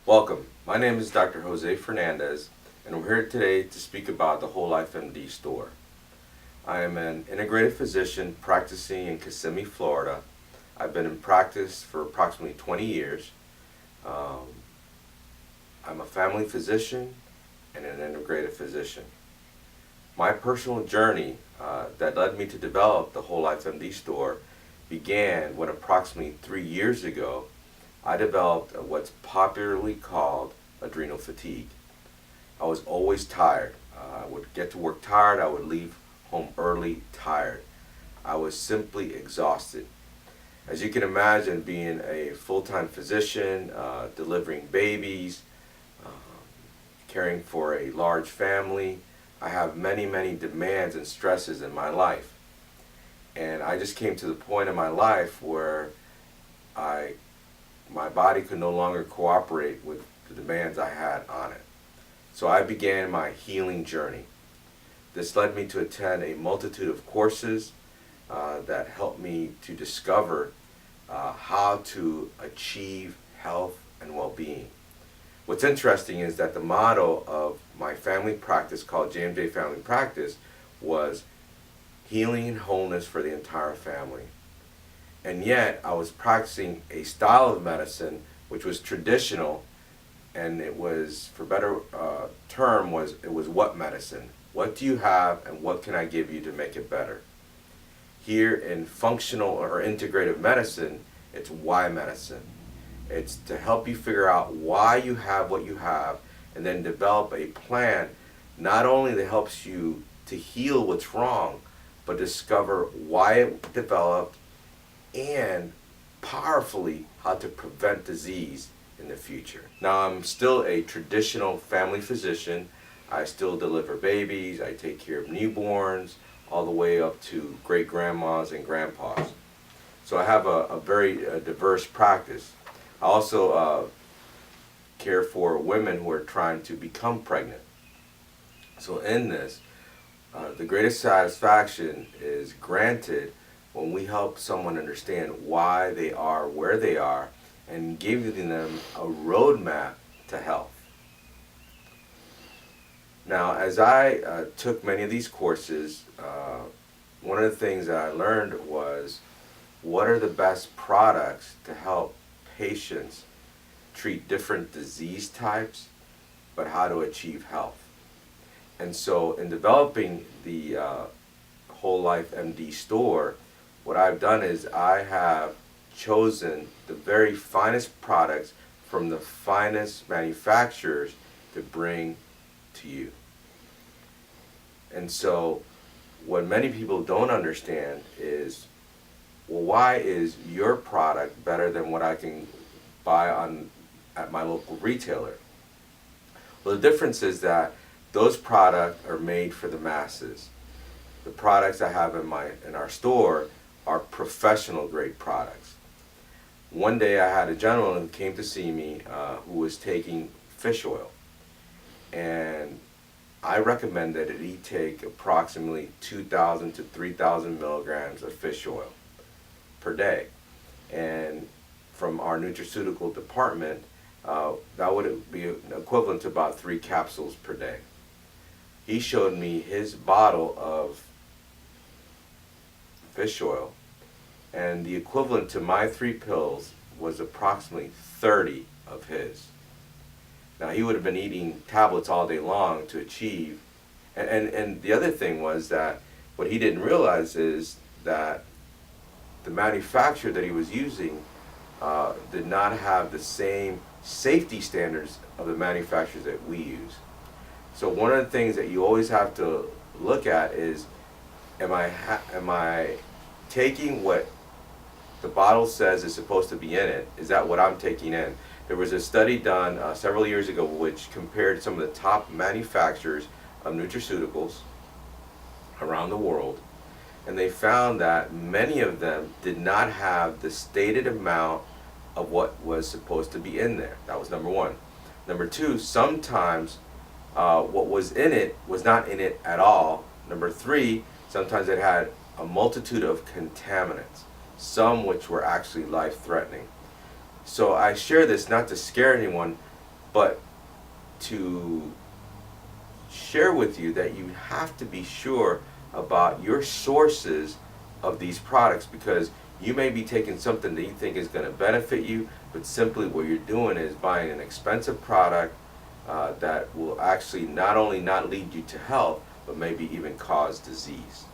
Welcome. My name is Dr. Jose Fernandez, and we're here today to speak about the Whole Life MD store. I am an integrative physician practicing in Kissimmee, Florida. I've been in practice for approximately 20 years. Um, I'm a family physician and an integrative physician. My personal journey that led me to develop the Whole Life MD store began when approximately 3 years ago I developed what's popularly called adrenal fatigue. I was always tired. I would get to work tired. I would leave home early tired. I was simply exhausted. As you can imagine, being a full-time physician, delivering babies, um, caring for a large family, I have many demands and stresses in my life. And I just came to the point in my life where my body could no longer cooperate with the demands I had on it. So I began my healing journey. This led me to attend a multitude of courses that helped me to discover how to achieve health and well-being. What's interesting is that the motto of my family practice, called J&J Family Practice, was healing and wholeness for the entire family. And yet I was practicing a style of medicine which was traditional, and it was, for better term, it was what medicine. What do you have and what can I give you to make it better? Here in functional or integrative medicine, it's why medicine. It's to help you figure out why you have what you have and then develop a plan not only that helps you to heal what's wrong, but discover why it developed and powerfully how to prevent disease in the future. Now, I'm still a traditional family physician. I still deliver babies, I take care of newborns, all the way up to great grandmas and grandpas. So I have a very diverse practice. I also care for women who are trying to become pregnant. So in this, the greatest satisfaction is granted when we help someone understand why they are where they are and giving them a roadmap to health. Now, as I took many of these courses, one of the things that I learned was what are the best products to help patients treat different disease types, but how to achieve health. And so in developing the Whole Life MD store, what I've done is I have chosen the very finest products from the finest manufacturers to bring to you. And so what many people don't understand is, well, why is your product better than what I can buy at my local retailer? Well, the difference is that those products are made for the masses. The products I have in our store are professional grade products. One day I had a gentleman who came to see me who was taking fish oil, and I recommended that he take approximately 2,000 to 3,000 milligrams of fish oil per day. And from our nutraceutical department, that would be equivalent to about 3 capsules per day. He showed me his bottle of fish oil, and the equivalent to my 3 pills was approximately 30 of his. Now, he would have been eating tablets all day long to achieve, and the other thing was that what he didn't realize is that the manufacturer that he was using did not have the same safety standards of the manufacturers that we use. So one of the things that you always have to look at is, am I taking what the bottle says is supposed to be in it? Is that what I'm taking in? There was a study done several years ago which compared some of the top manufacturers of nutraceuticals around the world, and they found that many of them did not have the stated amount of what was supposed to be in there. That was number one. Number two, sometimes what was in it was not in it at all. Number three, sometimes it had a multitude of contaminants, some which were actually life-threatening. So I share this not to scare anyone, but to share with you that you have to be sure about your sources of these products, because you may be taking something that you think is going to benefit you, but simply what you're doing is buying an expensive product that will actually not only not lead you to health, but maybe even cause disease.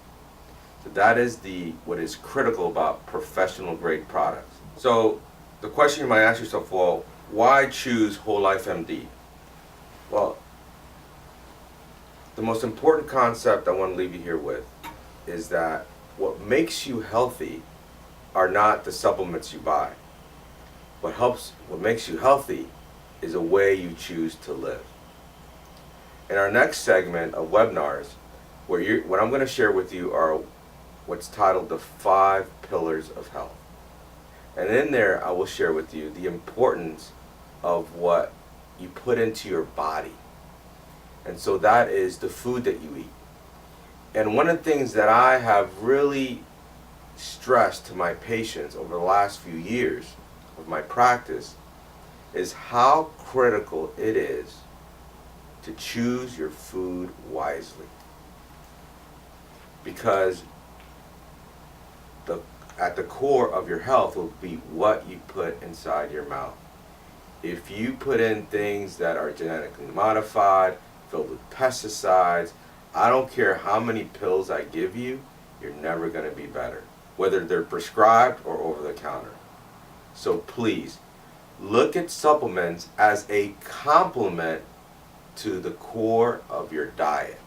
So that is what is critical about professional grade products. So the question you might ask yourself, well, why choose Whole Life MD? Well, the most important concept I want to leave you here with is that what makes you healthy are not the supplements you buy. What makes you healthy is a way you choose to live. In our next segment of webinars, what I'm going to share with you are what's titled the 5 Pillars of Health. And in there, I will share with you the importance of what you put into your body. And so that is the food that you eat. And one of the things that I have really stressed to my patients over the last few years of my practice is how critical it is to choose your food wisely. Because at the core of your health will be what you put inside your mouth. If you put in things that are genetically modified, filled with pesticides, I don't care how many pills I give you, you're never going to be better, whether they're prescribed or over the counter. So please, look at supplements as a complement to the core of your diet.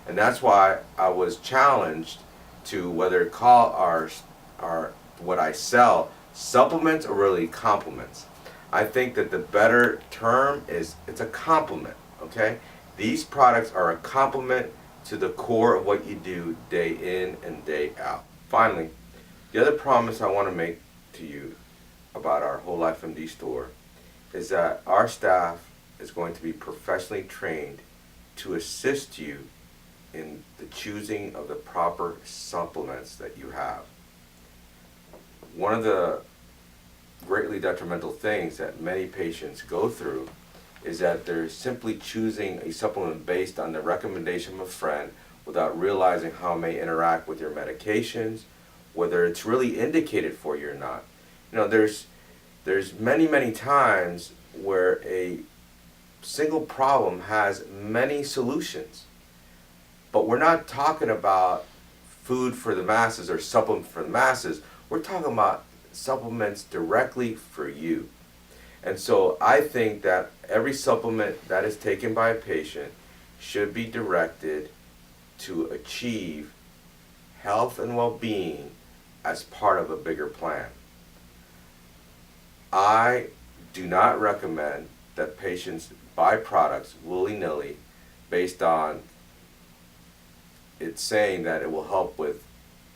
And that's why I was challenged to whether call our what I sell supplements or really complements. I think that the better term is it's a complement, okay? These products are a complement to the core of what you do day in and day out. Finally, the other promise I want to make to you about our Whole Life MD store is that our staff is going to be professionally trained to assist you in the choosing of the proper supplements that you have. One of the greatly detrimental things that many patients go through is that they're simply choosing a supplement based on the recommendation of a friend without realizing how it may interact with your medications, whether it's really indicated for you or not. You know, there's many times where a single problem has many solutions. But we're not talking about food for the masses or supplements for the masses. We're talking about supplements directly for you. And so I think that every supplement that is taken by a patient should be directed to achieve health and well-being as part of a bigger plan. I do not recommend that patients buy products willy-nilly based on it's saying that it will help with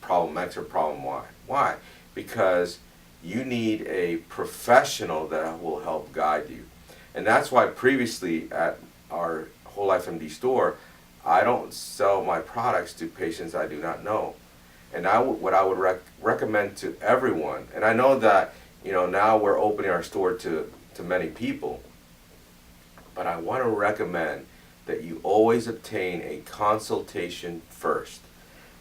problem X or problem Y. Why? Because you need a professional that will help guide you. And that's why previously at our Whole Life MD store, I don't sell my products to patients I do not know. And what I would recommend to everyone, and I know that now we're opening our store to many people, but I want to recommend that you always obtain a consultation first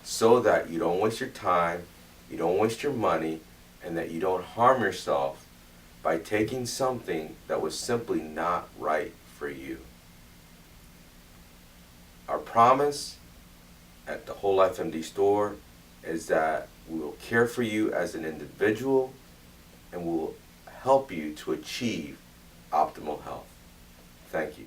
so that you don't waste your time, you don't waste your money, and that you don't harm yourself by taking something that was simply not right for you. Our promise at the Whole Life MD store is that we will care for you as an individual and we will help you to achieve optimal health. Thank you.